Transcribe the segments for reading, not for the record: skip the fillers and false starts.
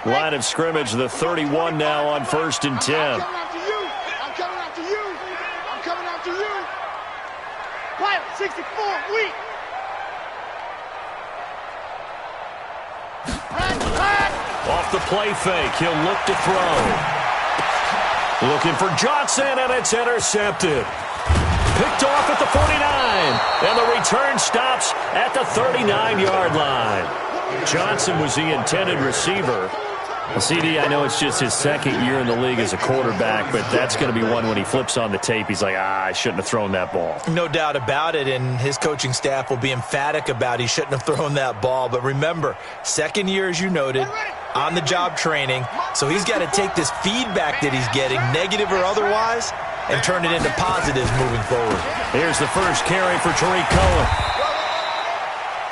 Line of scrimmage, the 31 now on 1st and 10. I'm coming after you. I'm coming after you. Quiet, 64, weak. Off the play fake, he'll look to throw. Looking for Johnson, and it's intercepted. Picked off at the 49, and the return stops at the 39-yard line. Johnson was the intended receiver. Well, CD, I know it's just his second year in the league as a quarterback, but that's going to be one when he flips on the tape. He's like, I shouldn't have thrown that ball. No doubt about it, and his coaching staff will be emphatic about he shouldn't have thrown that ball. But remember, second year, as you noted, on-the-job training, so he's got to take this feedback that he's getting, negative or otherwise, and turn it into positives moving forward. Here's the first carry for Tariq Cohen.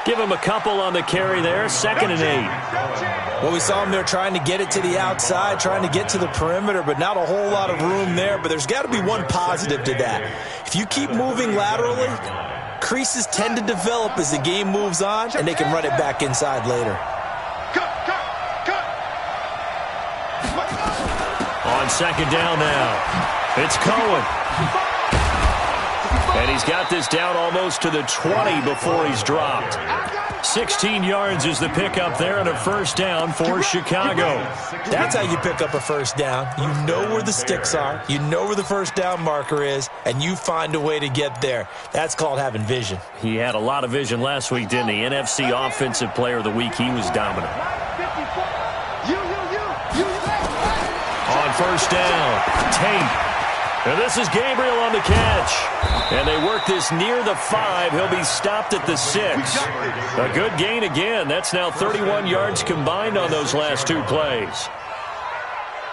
Give him a couple on the carry there, 2nd and 8. Well, we saw him there trying to get it to the outside, trying to get to the perimeter, but not a whole lot of room there. But there's got to be one positive to that. If you keep moving laterally, creases tend to develop as the game moves on, and they can run it back inside later. On 2nd down now, it's Cohen. And he's got this down almost to the 20 before he's dropped. 16 yards is the pickup there, and a first down for Chicago. That's how you pick up a first down. You know where the sticks are, you know where the first down marker is, and you find a way to get there. That's called having vision. He had a lot of vision last week, didn't he? NFC Offensive Player of the Week, he was dominant. On first down, Tate. And this is Gabriel on the catch. And they work this near the 5. He'll be stopped at the 6. A good gain again. That's now 31 yards combined on those last 2 plays.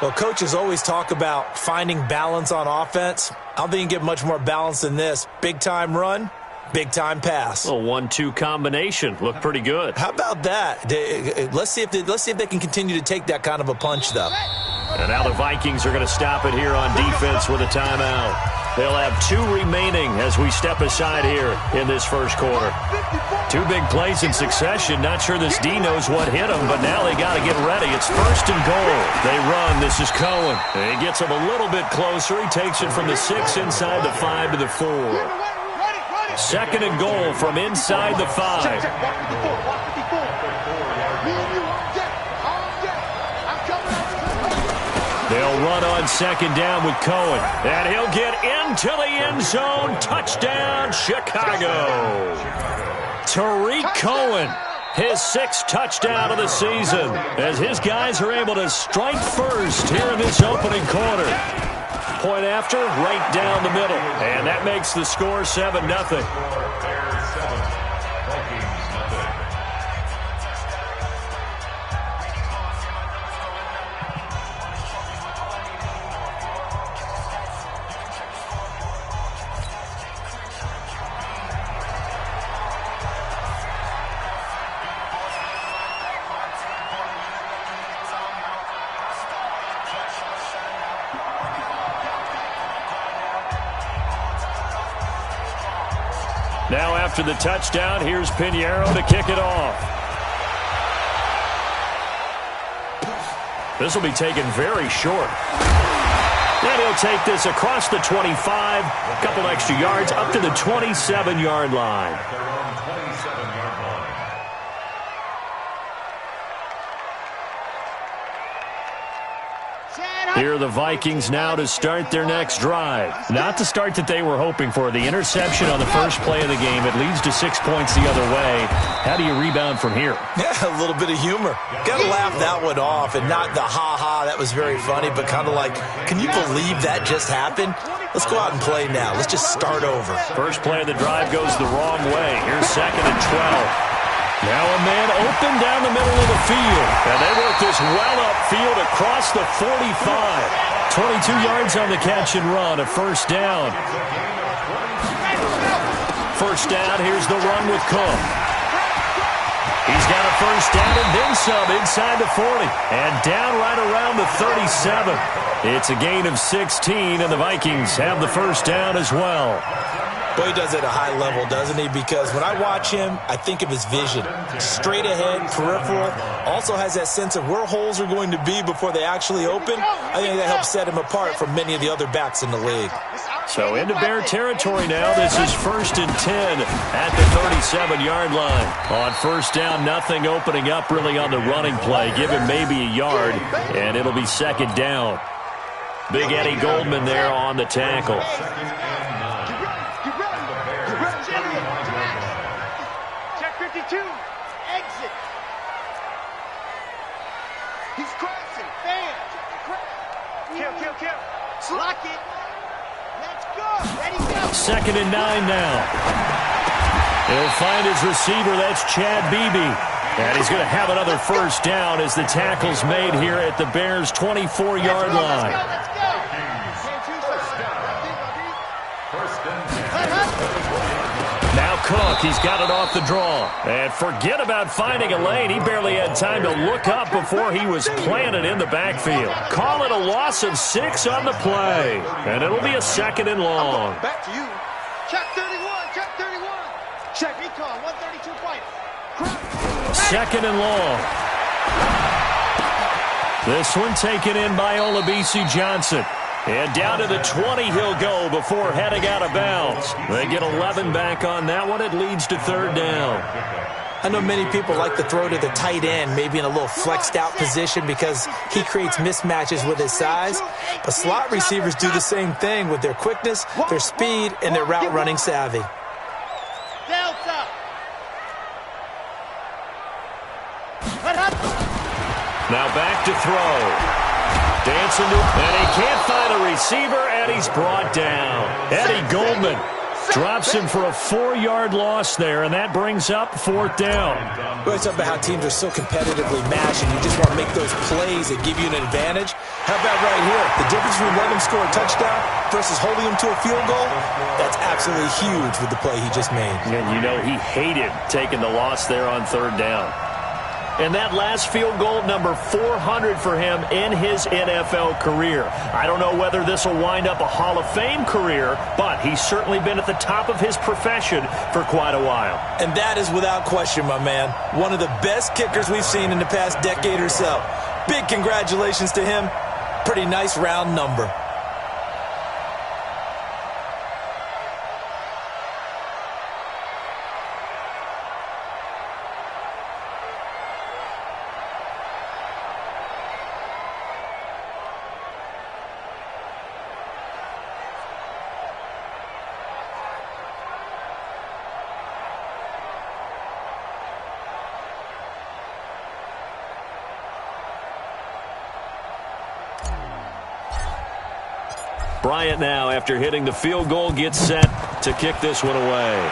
Well, coaches always talk about finding balance on offense. I don't think you get much more balance than this. Big-time run, big-time pass. A 1-2 combination. Looked pretty good. How about that? Let's see if they can continue to take that kind of a punch, though. And now the Vikings are going to stop it here on defense with a timeout. They'll have 2 remaining as we step aside here in this first quarter. 2 big plays in succession. Not sure this D knows what hit him, but now they got to get ready. It's 1st and goal. They run. This is Cohen. He gets him a little bit closer. He takes it from the 6 inside the 5 to the 4. 2nd and goal from inside the 5. They'll run on 2nd down with Cohen. And he'll get into the end zone. Touchdown, Chicago. Tariq Cohen, his 6th touchdown of the season, as his guys are able to strike first here in this opening quarter. Point after, right down the middle. And that makes the score 7-0. Now after the touchdown, here's Pinheiro to kick it off. This will be taken very short. And he'll take this across the 25, a couple extra yards, up to the 27-yard line. Here are the Vikings now to start their next drive. Not the start that they were hoping for. The interception on the first play of the game. It leads to 6 points the other way. How do you rebound from here? Yeah, a little bit of humor. Got to laugh that one off, and not the ha-ha, that was very funny, but kind of like, can you believe that just happened? Let's go out and play now. Let's just start over. First play of the drive goes the wrong way. Here's 2nd and 12. Now a man open down the middle of the field. And they work this well upfield across the 45. 22 yards on the catch and run, a first down. First down, here's the run with Cook. He's got a first down and then some inside the 40. And down right around the 37. It's a gain of 16, and the Vikings have the first down as well. Boy, he does it at a high level, doesn't he? Because when I watch him, I think of his vision. Straight ahead, peripheral. Also has that sense of where holes are going to be before they actually open. I think that helps set him apart from many of the other backs in the league. So into Bear territory now. This is 1st and 10 at the 37-yard line. On first down, nothing opening up really on the running play. Give him maybe a yard, and it'll be 2nd down. Big Eddie Goldman there on the tackle. Check 52. Exit. He's crossing. Bam. Kill. Lock it. Let's go. Ready, go. 2nd and 9 now. He'll find his receiver. That's Chad Beebe. And he's going to have another first down as the tackle's made here at the Bears' 24-yard line. Let's go. Now Cook, he's got it off the draw. And forget about finding a lane. He barely had time to look up before he was planted in the backfield. Call it a loss of 6 on the play. And it'll be a 2nd and long. Back to you. Check 31. Check 31. Check recon. 132 fight. 2nd and long. This one taken in by Olabisi Johnson. And down to the 20 he'll go before heading out of bounds. They get 11 back on that one. It leads to 3rd down. I know many people like to throw to the tight end, maybe in a little flexed out position because he creates mismatches with his size. But slot receivers do the same thing with their quickness, their speed, and their route running savvy. Delta. Now back to throw. Dancing to, and he can't find a receiver, and he's brought down. Eddie Goldman drops him for a 4-yard loss there, and that brings up 4th down. We always talk about how teams are so competitively matched, and you just want to make those plays that give you an advantage. How about right here? The difference between letting him score a touchdown versus holding him to a field goal, that's absolutely huge with the play he just made. And you know he hated taking the loss there on 3rd down. And that last field goal, number 400 for him in his NFL career. I don't know whether this will wind up a Hall of Fame career, but he's certainly been at the top of his profession for quite a while. And that is without question, my man. One of the best kickers we've seen in the past decade or so. Big congratulations to him. Pretty nice round number. Bryant now, after hitting the field goal, gets set to kick this one away.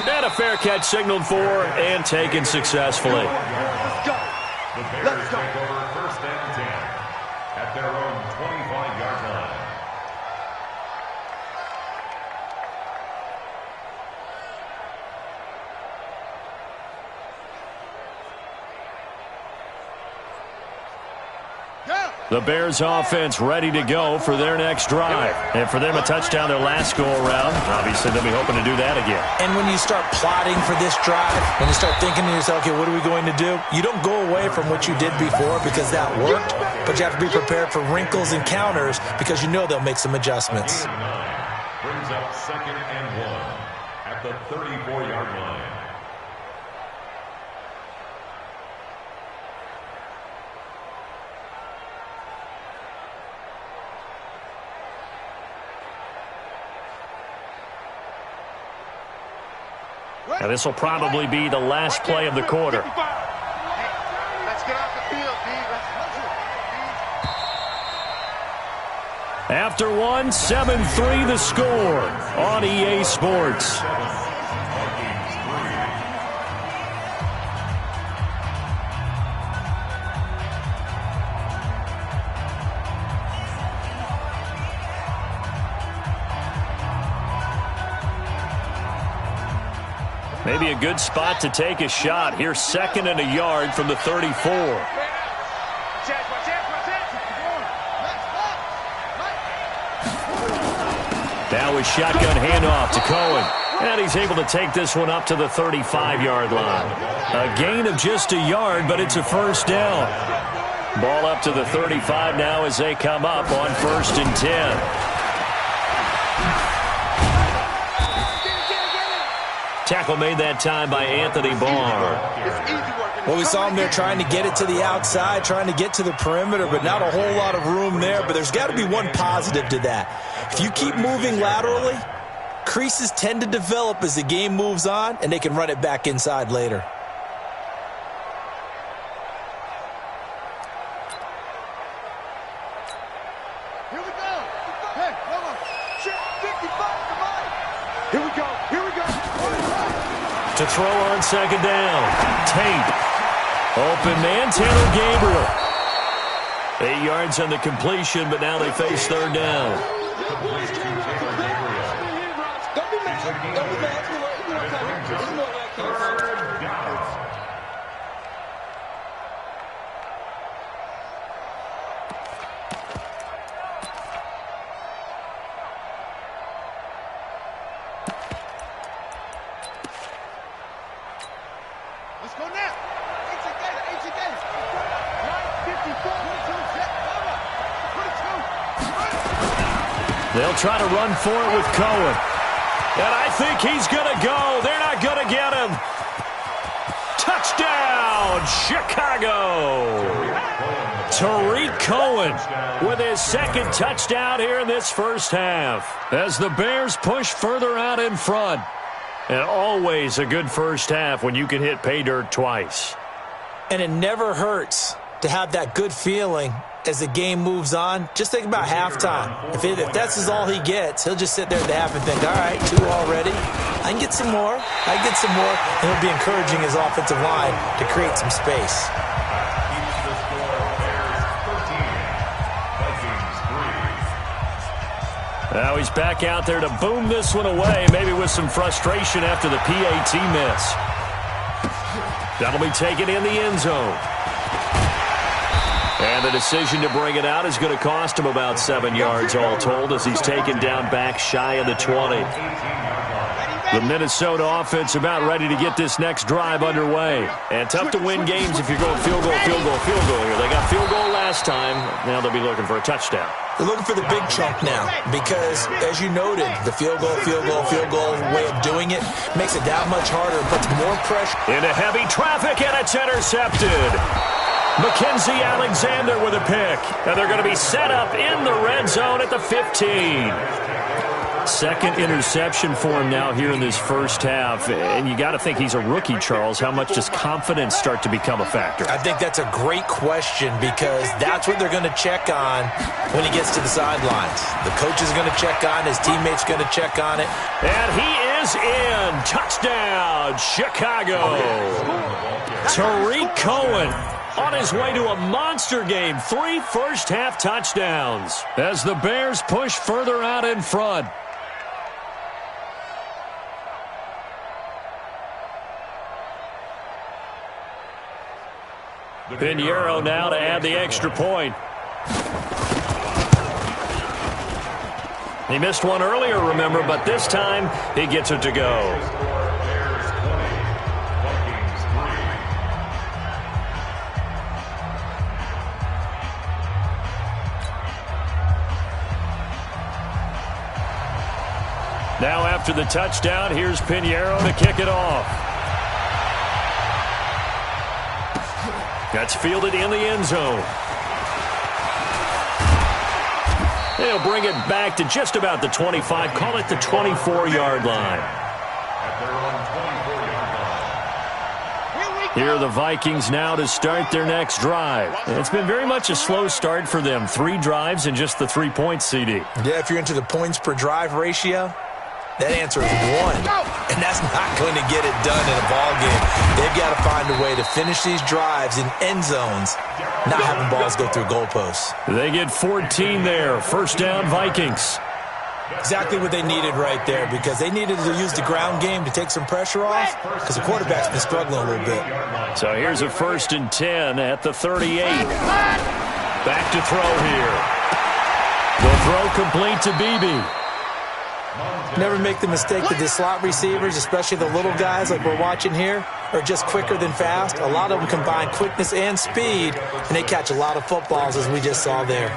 And a fair catch signaled for and taken successfully. Let's go. The Bears take over 1st and 10 at their own 25-yard line. The Bears offense ready to go for their next drive. And for them, a touchdown their last go-around. Obviously, they'll be hoping to do that again. And when you start plotting for this drive, when you start thinking to yourself, okay, what are we going to do? You don't go away from what you did before because that worked, but you have to be prepared for wrinkles and counters because you know they'll make some adjustments. Brings up 2nd and 1 at the 34-yard line. Now, this will probably be the last play of the quarter. Let's get off the field, D. After one, 7-3 the score on EA Sports. Maybe a good spot to take a shot. Here's 2nd and a yard from the 34. Now a shotgun handoff to Cohen. And he's able to take this one up to the 35-yard line. A gain of just a yard, but it's a first down. Ball up to the 35 now as they come up on 1st and 10. Tackle made that time by Anthony Barr. Well, we saw him there trying to get it to the outside, trying to get to the perimeter, but not a whole lot of room there. But there's got to be one positive to that. If you keep moving laterally, creases tend to develop as the game moves on, and they can run it back inside later. Here we go. Hey, hold on. 55 to mine. Here we go. Here we go. To throw on second down. Tate. Open man, Taylor Gabriel. 8 yards on the completion, but now they face third down. Let's go now. They'll try to run for it with Cohen. And I think he's going to go. They're not going to get him. Touchdown, Chicago. Tariq Cohen with his second touchdown here in this first half as the Bears push further out in front. And always a good first half when you can hit pay dirt twice. And it never hurts to have that good feeling as the game moves on. Just think about halftime. If that's all he gets, he'll just sit there at the half and think, all right, 2 already. I can get some more. I can get some more. And he'll be encouraging his offensive line to create some space. Now he's back out there to boom this one away, maybe with some frustration after the PAT miss. That'll be taken in the end zone. And the decision to bring it out is going to cost him about 7 yards all told as he's taken down back shy of the 20. The Minnesota offense about ready to get this next drive underway. And tough to win games if you're going field goal, field goal, field goal here. They got field goal last time. Now they'll be looking for a touchdown. They're looking for the big chunk now because, as you noted, the field goal way of doing it makes it that much harder, puts more pressure. Into heavy traffic, and it's intercepted. Mackenzie Alexander with a pick. And they're going to be set up in the red zone at the 15. Second interception for him now here in this first half. And you got to think he's a rookie, Charles. How much does confidence start to become a factor? I think that's a great question because that's what they're going to check on when he gets to the sidelines. The coach is going to check on, his teammates going to check on it. And he is in. Touchdown, Chicago. Tariq Cohen on his way to a monster game. 3 first-half touchdowns as the Bears push further out in front. Pinheiro now to add the extra point. He missed one earlier, remember, but this time he gets it to go. Now after the touchdown, here's Pinheiro to kick it off. That's fielded in the end zone. They'll bring it back to just about the 25. Call it the 24-yard line. Here are the Vikings now to start their next drive. It's been very much a slow start for them. 3 drives and just the 3 points, CD. Yeah, if you're into the points per drive ratio, that answer is 1. And that's not going to get it done in a ball game. They've got to find a way to finish these drives in end zones, not having balls go through goalposts. They get 14 there. First down, Vikings. Exactly what they needed right there because they needed to use the ground game to take some pressure off because the quarterback's been struggling a little bit. So here's a 1st and 10 at the 38. Back to throw here. The throw complete to Beebe. Never make the mistake that the slot receivers, especially the little guys like we're watching here, are just quicker than fast. A lot of them combine quickness and speed, and they catch a lot of footballs, as we just saw there.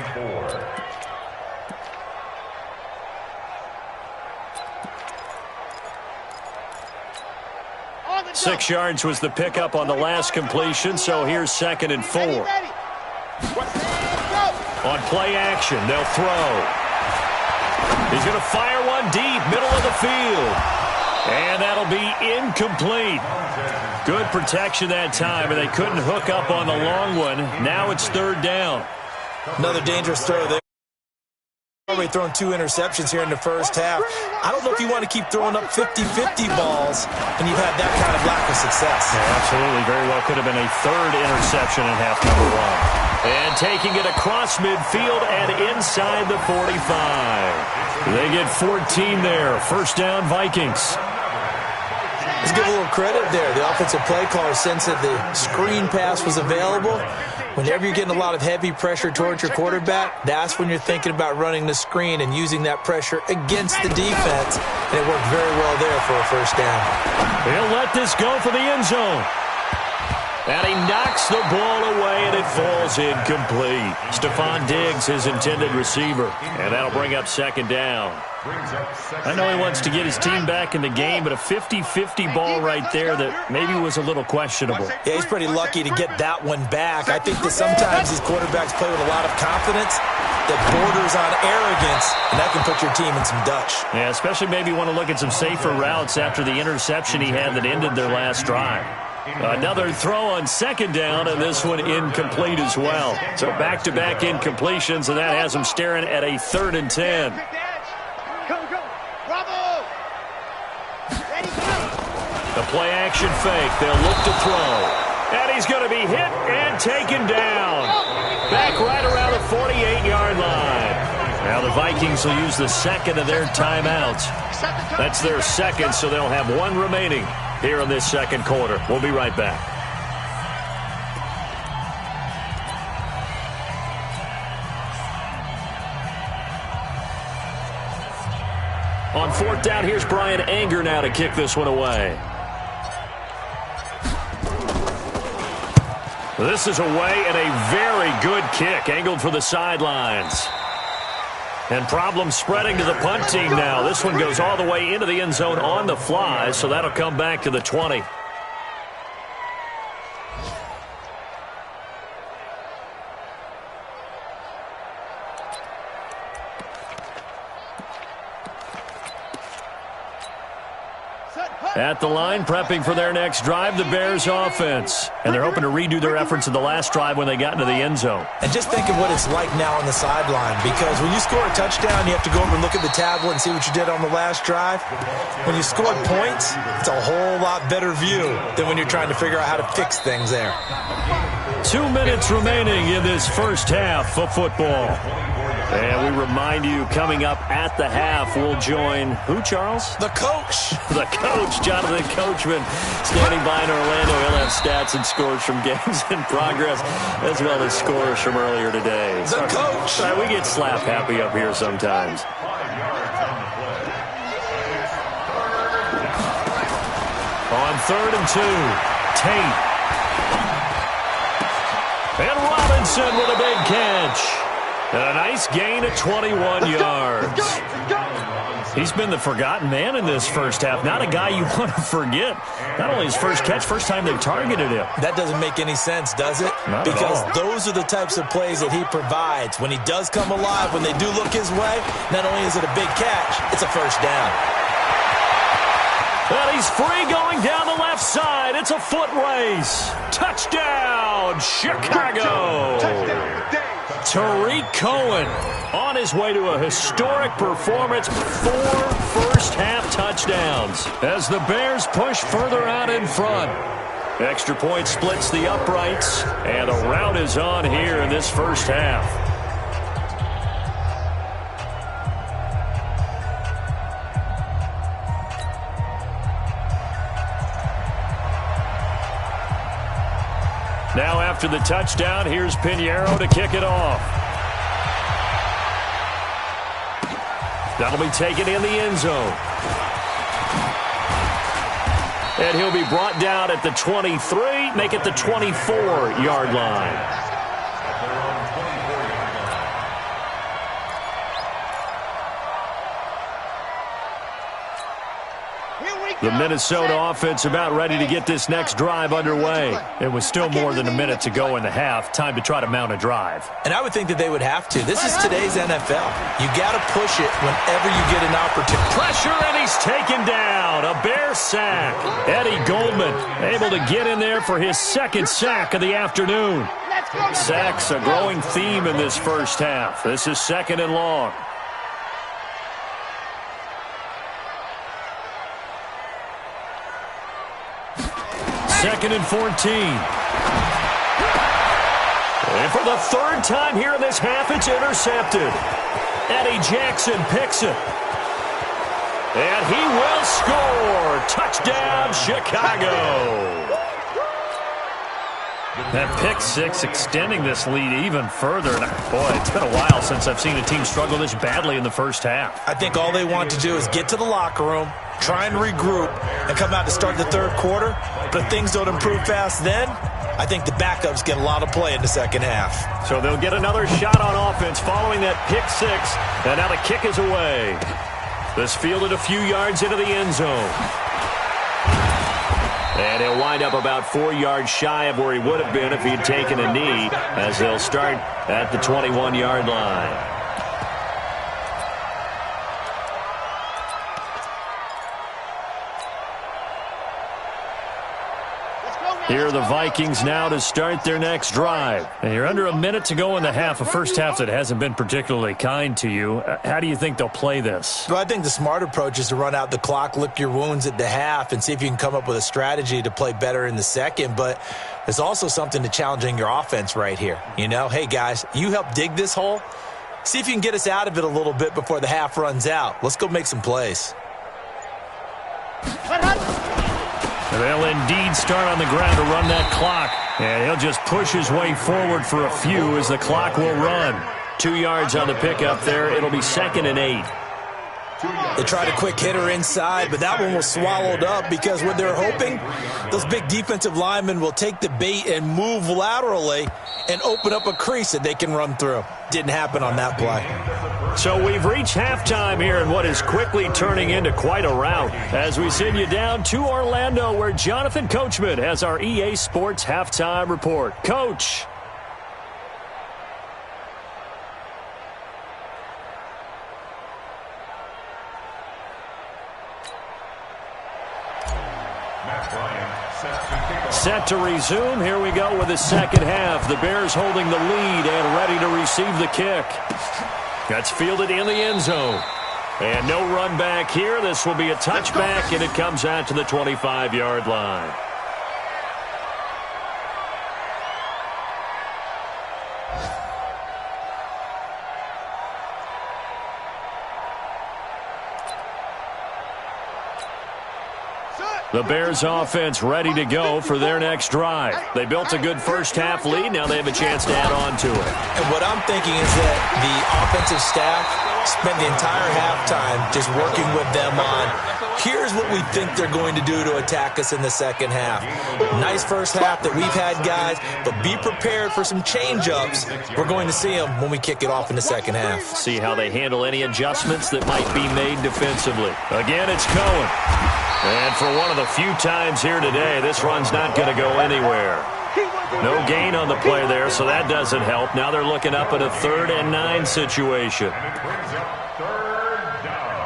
6 yards was the pickup on the last completion, so here's 2nd and 4. On play action, they'll throw. He's going to fire one deep, middle of the field. And that'll be incomplete. Good protection that time, and they couldn't hook up on the long one. Now it's 3rd down. Another dangerous throw there. Already thrown 2 interceptions here in the first half. I don't know if you want to keep throwing up 50-50 balls and you've had that kind of lack of success. Yeah, absolutely. Very well could have been a 3rd interception in half number 1. And taking it across midfield and inside the 45. They get 14 there. 1st down, Vikings. Let's give a little credit there. The offensive play caller sensed that the screen pass was available. Whenever you're getting a lot of heavy pressure towards your quarterback, that's when you're thinking about running the screen and using that pressure against the defense. And it worked very well there for a 1st down. He'll let this go for the end zone. And he knocks the ball away, and it falls incomplete. Stephon Diggs, his intended receiver. And that'll bring up 2nd down. I know he wants to get his team back in the game, but a 50-50 ball right there that maybe was a little questionable. Yeah, he's pretty lucky to get that one back. I think that sometimes these quarterbacks play with a lot of confidence that borders on arrogance, and that can put your team in some Dutch. Yeah, especially maybe want to look at some safer routes after the interception he had that ended their last drive. Another throw on 2nd down, and this one incomplete as well. So back-to-back incompletions, and that has them staring at a 3rd and 10. The play-action fake. They'll look to throw. And he's going to be hit and taken down. Back right around the 48-yard line. Now the Vikings will use the 2nd of their timeouts. That's their 2nd, so they'll have 1 remaining here in this 2nd quarter. We'll be right back. On 4th down, here's Brian Anger now to kick this one away. This is away and a very good kick, angled for the sidelines. And problems spreading to the punt team now. This one goes all the way into the end zone on the fly, so that'll come back to the 20. At the line, prepping for their next drive, the Bears offense. And they're hoping to redo their efforts in the last drive when they got into the end zone. And just think of what it's like now on the sideline, because when you score a touchdown, you have to go over and look at the tablet and see what you did on the last drive. When you scored points, it's a whole lot better view than when you're trying to figure out how to fix things there. 2 minutes remaining in this first half of football. And we remind you, coming up at the half, we'll join who, Charles? The coach. The coach, Jonathan Coachman, standing by in Orlando. He'll have stats and scores from games in progress, as well as scores from earlier today. The coach. Sorry, we get slap happy up here sometimes. On 3rd and 2, Tate. And Robinson with a big catch. And a nice gain of 21 yards. He's been the forgotten man in this first half. Not a guy you want to forget. Not only his first catch, first time they've targeted him. That doesn't make any sense, does it? Not because at all. Those are the types of plays that he provides. When he does come alive, when they do look his way, not only is it a big catch, it's a 1st down. And he's free going down the left side. It's a foot race. Touchdown, Chicago. Tariq Cohen on his way to a historic performance. 4 first-half touchdowns as the Bears push further out in front. Extra point splits the uprights, and a rout is on here in this first half. Now after the touchdown, here's Pinheiro to kick it off. That'll be taken in the end zone. And he'll be brought down at the 23, make it the 24-yard line. The Minnesota offense about ready to get this next drive underway. It was still more than a minute to go in the half. Time to try to mount a drive. And I would think that they would have to. This is today's NFL. You got to push it whenever you get an opportunity. Pressure, and he's taken down. A Bear sack. Eddie Goldman able to get in there for his second sack of the afternoon. Sacks a growing theme in this first half. This is 2nd and long. Second and 14. And for the third time here in this half, it's intercepted. Eddie Jackson picks it. And he will score. Touchdown, Chicago. That pick six extending this lead even further. And boy, it's been a while since I've seen a team struggle this badly in the first half. I think all they want to do is get to the locker room, try and regroup, and come out to start the third quarter. But if things don't improve fast then, I think the backups get a lot of play in the second half. So they'll get another shot on offense following that pick six. And now the kick is away. This fielded a few yards into the end zone. And he'll wind up about 4 yards shy of where he would have been if he had taken a knee, as they'll start at the 21-yard line. Here are the Vikings now to start their next drive. And you're under a minute to go in the half, a first half that hasn't been particularly kind to you. How do you think they'll play this? Well, I think the smart approach is to run out the clock, lick your wounds at the half, and see if you can come up with a strategy to play better in the second. But there's also something to challenging your offense right here. You know, hey, guys, you help dig this hole. See if you can get us out of it a little bit before the half runs out. Let's go make some plays. They'll indeed start on the ground to run that clock. And he'll just push his way forward for a few as the clock will run. 2 yards on the pickup there. It'll be 2nd and 8. They tried a quick hitter inside, but that one was swallowed up because what they're hoping, those big defensive linemen will take the bait and move laterally and open up a crease that they can run through. Didn't happen on that play. So we've reached halftime here in what is quickly turning into quite a rout as we send you down to Orlando, where Jonathan Coachman has our EA Sports halftime report. Coach. Set to resume. Here we go with the second half. The Bears holding the lead and ready to receive the kick. That's fielded in the end zone. And no run back here. This will be a touchback, and it comes out to the 25-yard line. The Bears offense ready to go for their next drive. They built a good first half lead. Now they have a chance to add on to it. And what I'm thinking is that the offensive staff spent the entire halftime just working with them on, here's what we think they're going to do to attack us in the second half. Nice first half that we've had, guys, but be prepared for some change-ups. We're going to see them when we kick it off in the second half. See how they handle any adjustments that might be made defensively. Again, it's Cohen. And for one of the few times here today, this run's not going to go anywhere. No gain on the play there, so that doesn't help. Now they're looking up at a 3rd and 9 situation. And it brings up 3rd down.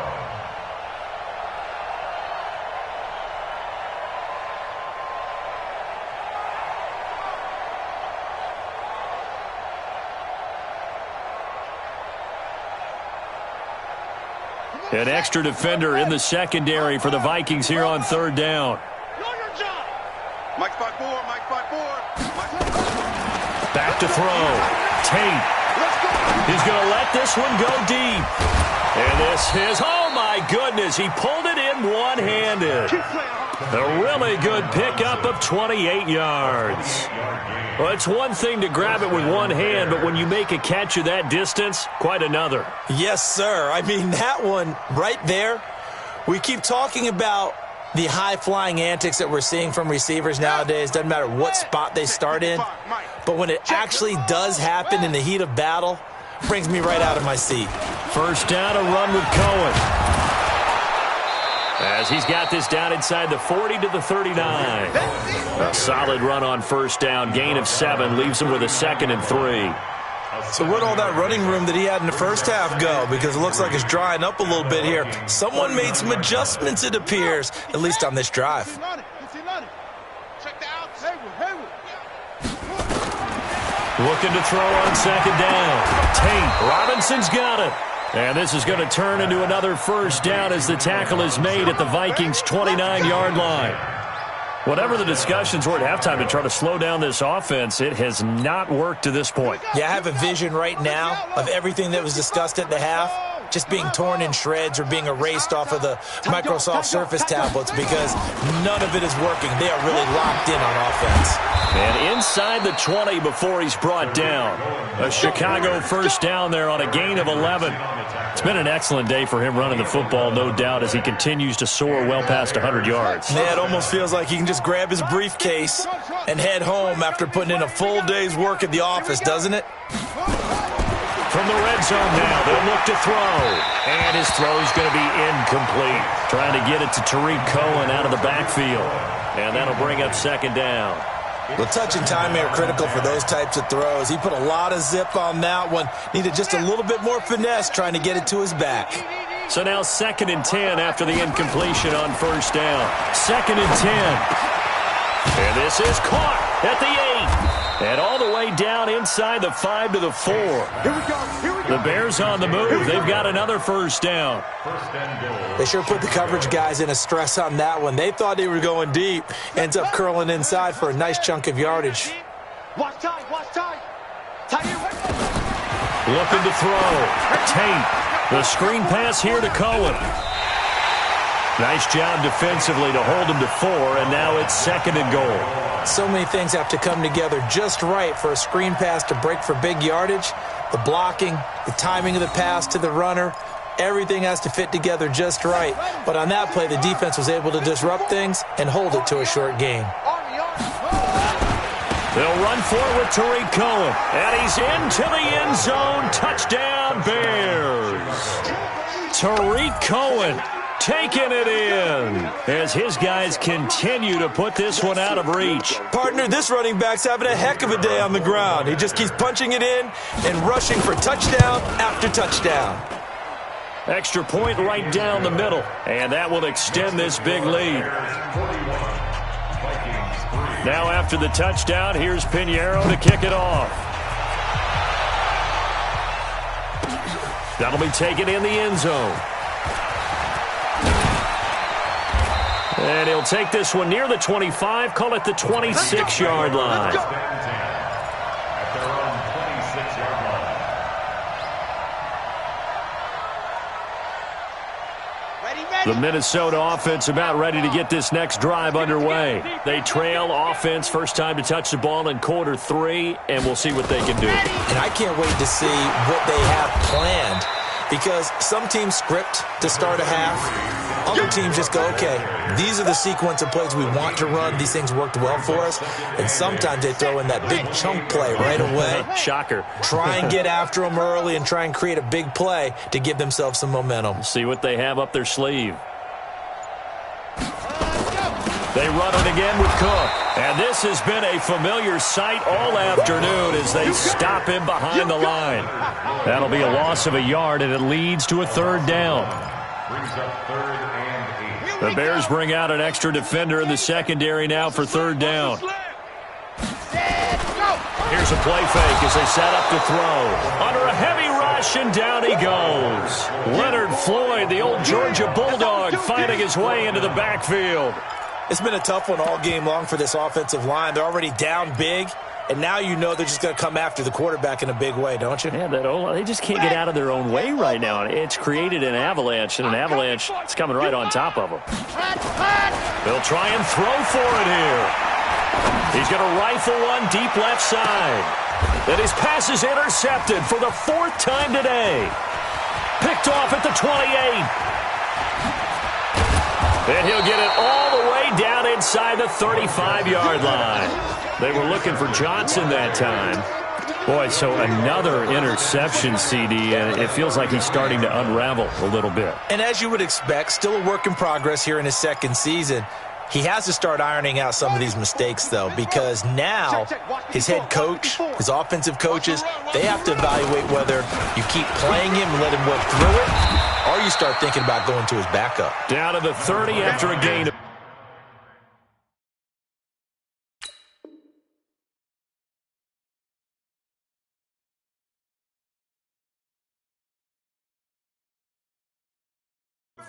An extra defender in the secondary for the Vikings here on 3rd down. Mike spot 4, Mike spot 4. Back to throw. Tate. He's going to let this one go deep. And this is, oh my goodness, he pulled it in one one-handed. A really good pickup of 28 yards. Well, it's one thing to grab it with one hand, but when you make a catch of that distance, quite another. Yes, sir. I mean, that one right there, we keep talking about the high-flying antics that we're seeing from receivers nowadays. Doesn't matter what spot they start in. But when it actually does happen in the heat of battle, brings me right out of my seat. First down, a run with Cohen. As he's got this down inside the 40 to the 39. A solid run on first down. Gain of 7 leaves him with a 2nd and 3. So where'd all that running room that he had in the first half go? Because it looks like it's drying up a little bit here. Someone made some adjustments, it appears, at least on this drive. Looking to throw on second down. Tate Robinson's got it. And this is going to turn into another first down as the tackle is made at the Vikings' 29-yard line. Whatever the discussions were at halftime to try to slow down this offense, it has not worked to this point. Yeah, I have a vision right now of everything that was discussed at the half just being torn in shreds or being erased off of the Microsoft Surface tablets because none of it is working. They are really locked in on offense. And inside the 20 before he's brought down. A Chicago first down there on a gain of 11. It's been an excellent day for him running the football, no doubt, as he continues to soar well past 100 yards. Yeah, it almost feels like he can just grab his briefcase and head home after putting in a full day's work at the office, doesn't it? From the red zone now, they'll look to throw. And his throw's going to be incomplete. Trying to get it to Tariq Cohen out of the backfield. And that'll bring up second down. Well, touch and timing are critical for those types of throws. He put a lot of zip on that one. Needed just a little bit more finesse trying to get it to his back. So now 2nd and 10 after the incompletion on first down. 2nd and 10. And this is caught at the 8. And all the way down inside the 5 to the 4. Here we go. The Bears on the move. They've got another first down. They sure put the coverage guys in a stress on that one. They thought they were going deep. Ends up curling inside for a nice chunk of yardage. Watch time, watch time. Looking to throw. Tate. The screen pass here to Cohen. Nice job defensively to hold him to 4, and now it's 2nd and goal. So many things have to come together just right for a screen pass to break for big yardage. The blocking, the timing of the pass to the runner, everything has to fit together just right. But on that play, the defense was able to disrupt things and hold it to a short gain. They'll run forward with Tariq Cohen, and he's into the end zone. Touchdown, Bears. Tariq Cohen taking it in as his guys continue to put this one out of reach. Partner, this running back's having a heck of a day on the ground. He just keeps punching it in and rushing for touchdown after touchdown. Extra point right down the middle, and that will extend this big lead. Now after the touchdown, here's Pinheiro to kick it off. That'll be taken in the end zone. And he'll take this one near the 25, call it the 26-yard line. At their own 26-yard line. The Minnesota offense about ready to get this next drive underway. They trail offense, first time to touch the ball in quarter 3, and we'll see what they can do. And I can't wait to see what they have planned, because some teams script to start a half. Other teams just go, okay, these are the sequence of plays we want to run. These things worked well for us. And sometimes they throw in that big chunk play right away. Shocker. Try and get after them early and try and create a big play to give themselves some momentum. See what they have up their sleeve. They run it again with Cook. And this has been a familiar sight all afternoon as they stop him behind the line. That'll be a loss of a yard, and it leads to a 3rd down. Brings up 3rd and 8. The Bears bring out an extra defender in the secondary now for 3rd down. Here's a play fake as they set up to throw. Under a heavy rush, and down he goes. Leonard Floyd, the old Georgia Bulldog, finding his way into the backfield. It's been a tough one all game long for this offensive line. They're already down big, and now you know they're just going to come after the quarterback in a big way, don't you? Yeah, they just can't get out of their own way right now. It's created an avalanche, and an avalanche is coming right on top of them. They'll try and throw for it here. He's going to rifle one deep left side. And his pass is intercepted for the 4th time today. Picked off at the 28. And he'll get it all the way down inside the 35-yard line. They were looking for Johnson that time. Boy, so another interception, CD, and it feels like he's starting to unravel a little bit. And as you would expect, still a work in progress here in his 2nd season. He has to start ironing out some of these mistakes, though, because now his head coach, his offensive coaches, they have to evaluate whether you keep playing him and let him work through it, or you start thinking about going to his backup. Down to the 30 after a gain of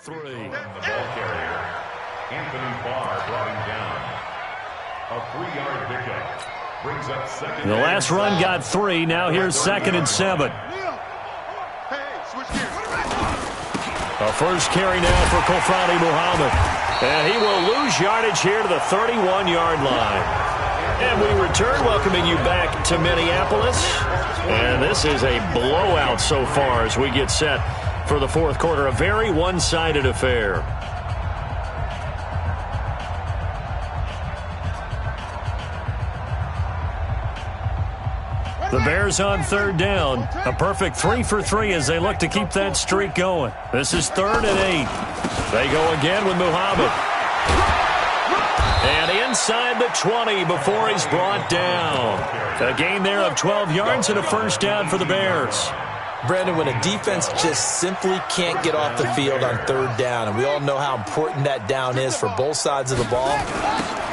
3. The ball carrier, Anthony Barr, brought him down. A 3-yard pickup brings up 2nd. The last run got 3. Now here's 2nd and 7. A first carry now for Kofrani Muhammad. And he will lose yardage here to the 31-yard line. And we return, welcoming you back to Minneapolis. And this is a blowout so far as we get set for the 4th quarter. A very one-sided affair. The Bears on 3rd down. A perfect 3 for 3 as they look to keep that streak going. This is 3rd and 8. They go again with Muhammad. And inside the 20 before he's brought down. A gain there of 12 yards and a first down for the Bears. Brandon, when a defense just simply can't get off the field on 3rd down, and we all know how important that down is for both sides of the ball,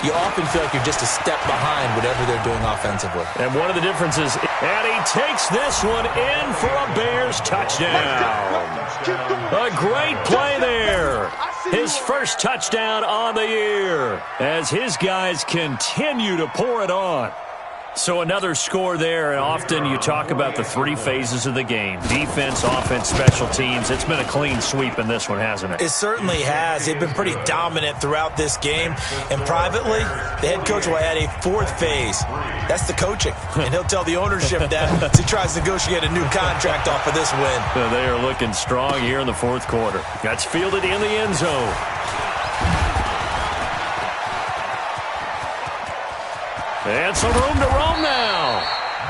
you often feel like you're just a step behind whatever they're doing offensively. And one of the differences, and he takes this one in for a Bears touchdown. A great play there. His first touchdown on the year as his guys continue to pour it on. So another score there, and often you talk about the 3 phases of the game. Defense, offense, special teams. It's been a clean sweep in this one, hasn't it? It certainly has. They've been pretty dominant throughout this game. And privately, the head coach will add a 4th phase. That's the coaching. And he'll tell the ownership that as he tries to negotiate a new contract off of this win. They are looking strong here in the 4th quarter. That's fielded in the end zone. And some room to roam now.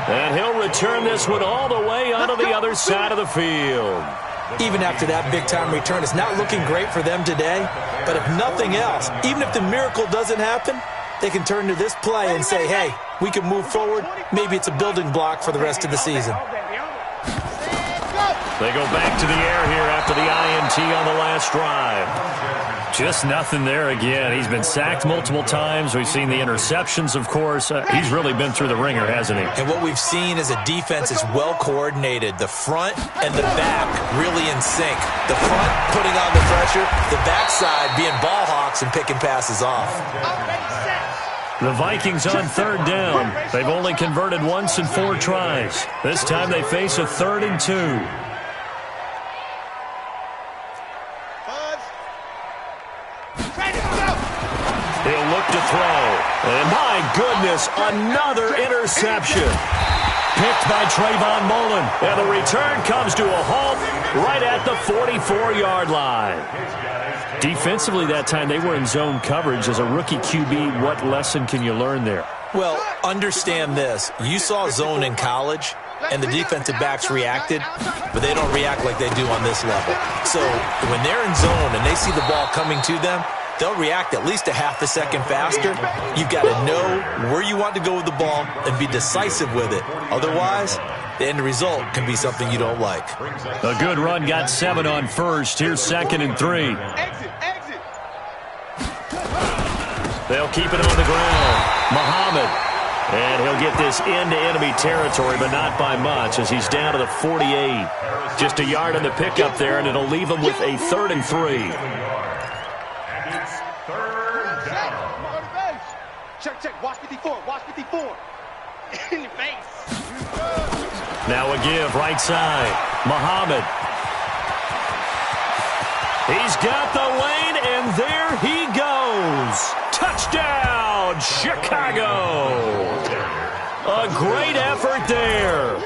And he'll return this one all the way onto the other side of the field. Even after that big-time return, it's not looking great for them today. But if nothing else, even if the miracle doesn't happen, they can turn to this play and say, hey, we can move forward. Maybe it's a building block for the rest of the season. They go back to the air here after the INT on the last drive. Just nothing there again. He's been sacked multiple times. We've seen the interceptions, of course. He's really been through the ringer, hasn't he? And what we've seen is a defense is well coordinated. The front and the back really in sync. The front putting on the pressure, the backside being ball hawks and picking passes off. The Vikings on 3rd down. They've only converted once in 4 tries. This time they face a 3rd and 2. He'll look to throw. And my goodness, another interception. Picked by Trayvon Mullen. And the return comes to a halt right at the 44-yard line. Defensively that time, they were in zone coverage. As a rookie QB, what lesson can you learn there? Well, understand this. You saw zone in college, and the defensive backs reacted, but they don't react like they do on this level. So when they're in zone and they see the ball coming to them, they'll react at least a half a second faster. You've got to know where you want to go with the ball and be decisive with it. Otherwise, the end result can be something you don't like. A good run got 7 on first. Here's 2nd and 3. They'll keep it on the ground. Muhammad. And he'll get this into enemy territory, but not by much as he's down to the 48. Just a yard on the pickup there, and it'll leave him with a 3rd and 3. Check, watch 54, watch 54. In your face. Now a give, right side. Muhammad. He's got the lane, and there he goes. Touchdown, Chicago. A great effort there.